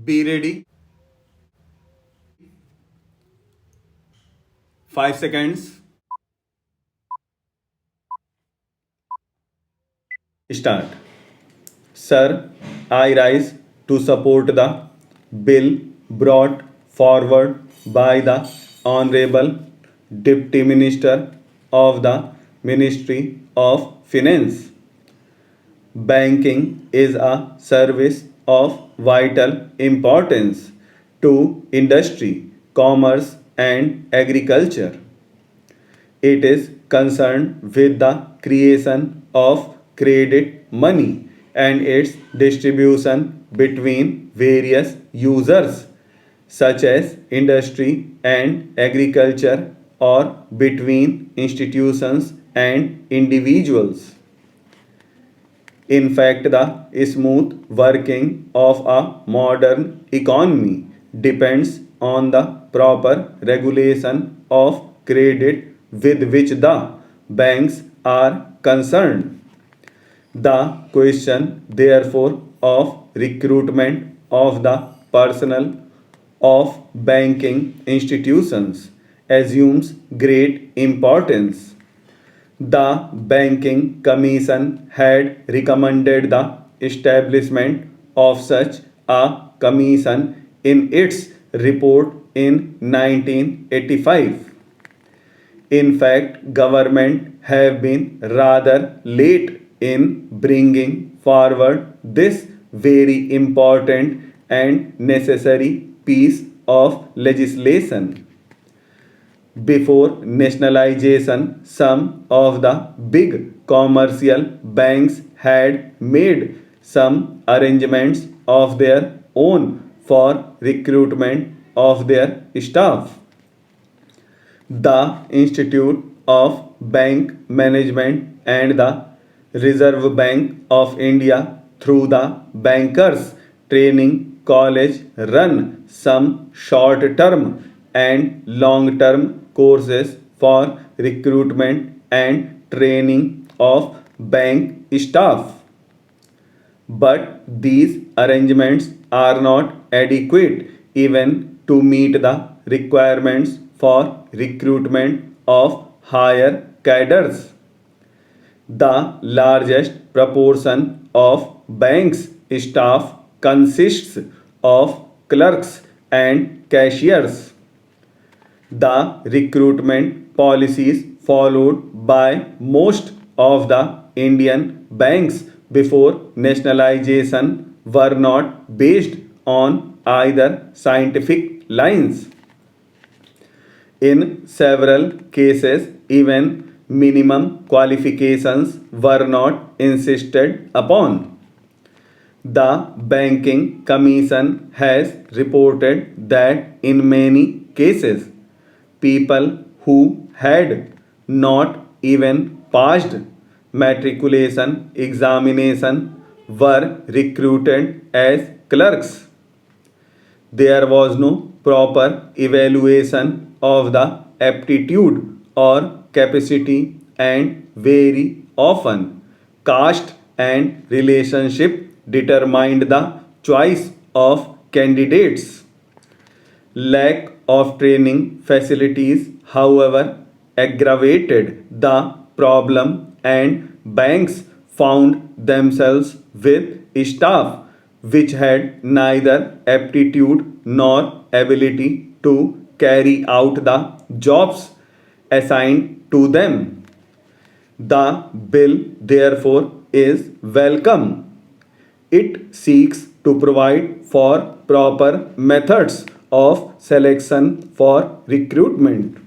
Be ready. 5 seconds. Start. Sir, I rise to support the bill brought forward by the Honorable Deputy Minister of the Ministry of Finance. Banking is a service of vital importance to industry, commerce, and agriculture. It is concerned with the creation of credit money and its distribution between various users, such as industry and agriculture, or between institutions and individuals. In fact, the smooth working of a modern economy depends on the proper regulation of credit with which the banks are concerned. The question, therefore, of recruitment of the personnel of banking institutions assumes great importance. The Banking Commission had recommended the establishment of such a commission in its report in 1985. In fact, government have been rather late in bringing forward this very important and necessary piece of legislation. Before nationalization, some of the big commercial banks had made some arrangements of their own for recruitment of their staff. The Institute of Bank Management and the Reserve Bank of India, through the Bankers Training College, run some short term and long term courses for recruitment and training of bank staff. But these arrangements are not adequate even to meet the requirements for recruitment of higher cadres. The largest proportion of banks' staff consists of clerks and cashiers. The recruitment policies followed by most of the Indian banks before nationalization were not based on either scientific lines. In several cases, even minimum qualifications were not insisted upon. The Banking Commission has reported that in many cases, people who had not even passed matriculation examination were recruited as clerks. There was no proper evaluation of the aptitude or capacity, and very often caste and relationship determined the choice of candidates. Lack of training facilities, however, aggravated the problem, and banks found themselves with staff which had neither aptitude nor ability to carry out the jobs assigned to them. The bill, therefore, is welcome. It seeks to provide for proper methods of selection for recruitment.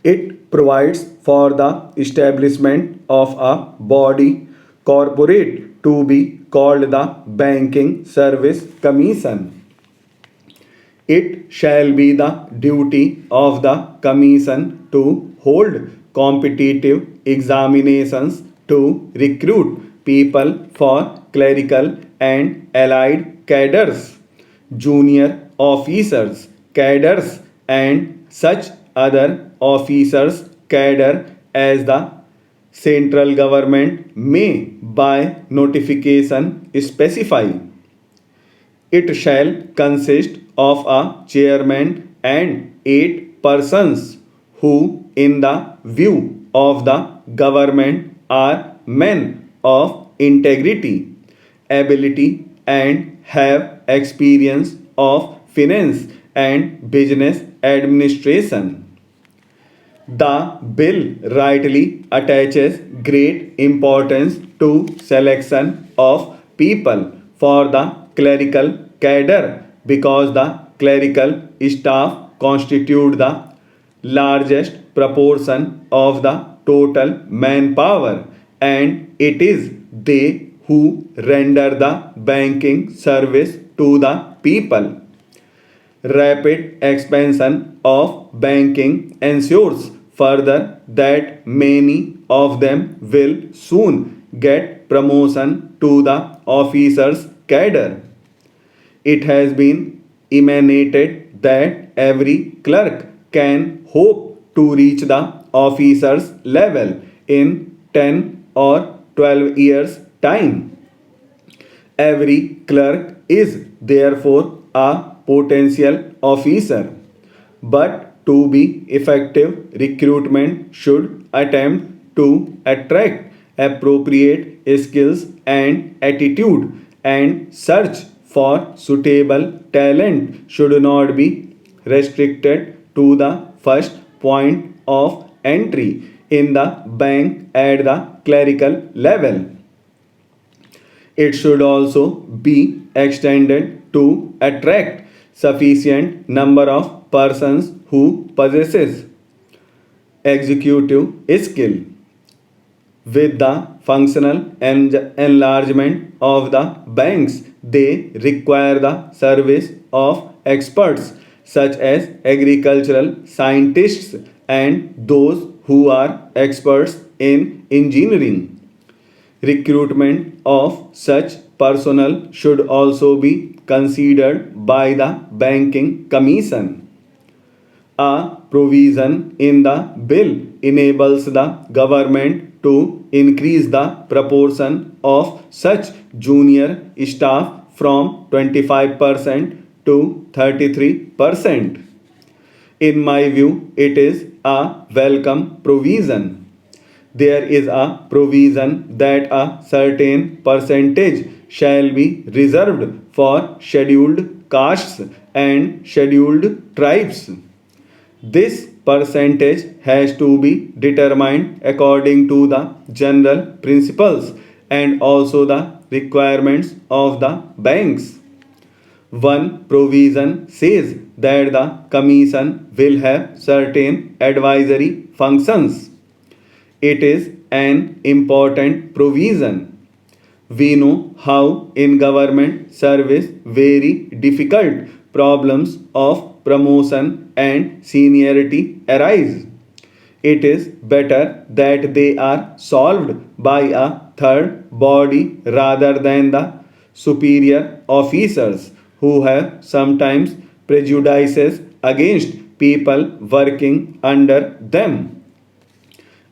It provides for the establishment of a body corporate to be called the Banking Service Commission. It shall be the duty of the Commission to hold competitive examinations to recruit people for clerical and allied cadres, junior officers, cadres, and such other officers cadre as the central government may by notification specify. It shall consist of a chairman and 8 persons who, in the view of the government, are men of integrity, ability, and have experience of finance and business administration. The bill rightly attaches great importance to selection of people for the clerical cadre because the clerical staff constitute the largest proportion of the total manpower, and it is they who render the banking service to the people. Rapid expansion of banking ensures further that many of them will soon get promotion to the officers cadre. It has been emanated that every clerk can hope to reach the officer's level in 10 or 12 years' time. Every clerk is therefore a potential officer. But to be effective, recruitment should attempt to attract appropriate skills and attitude, and search for suitable talent should not be restricted to the first point of entry in the bank at the clerical level. It should also be extended to attract sufficient number of persons who possesses executive skill. With the functional enlargement of the banks, they require the service of experts such as agricultural scientists and those who are experts in engineering. Recruitment of such personnel should also be considered by the Banking Commission. A provision in the bill enables the government to increase the proportion of such junior staff from 25% to 33%. In my view, it is a welcome provision. There is a provision that a certain percentage shall be reserved for scheduled castes and scheduled tribes. This percentage has to be determined according to the general principles and also the requirements of the banks. One provision says that the commission will have certain advisory functions. It is an important provision. We know how in government service very difficult problems of promotion and seniority arise. It is better that they are solved by a third body rather than the superior officers who have sometimes prejudices against people working under them.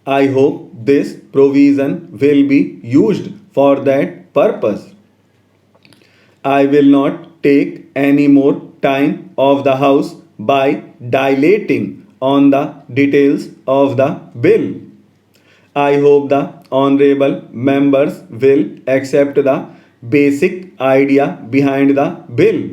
I hope this provision will be used for that purpose. I will not take any more time of the House by dilating on the details of the bill. I hope the honorable members will accept the basic idea behind the bill.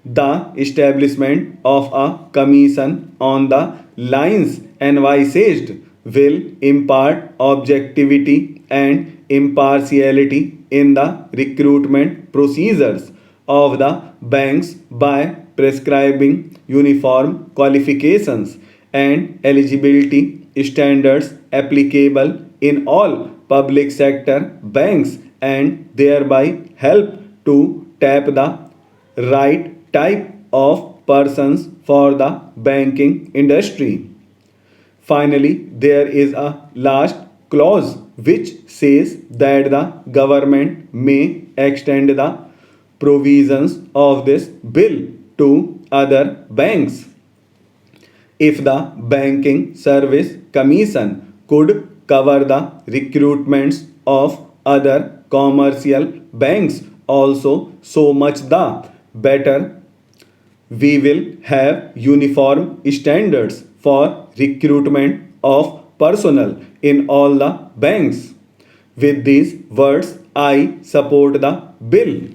The establishment of a commission on the lines envisaged will impart objectivity and impartiality in the recruitment procedures of the banks by prescribing uniform qualifications and eligibility standards applicable in all public sector banks and thereby help to tap the right type of persons for the banking industry. Finally, there is a last clause which says that the government may extend the provisions of this bill to other banks. If the Banking Service Commission could cover the recruitments of other commercial banks also, so much the better. We will have uniform standards for recruitment of personnel in all the banks. With these words, I support the bill.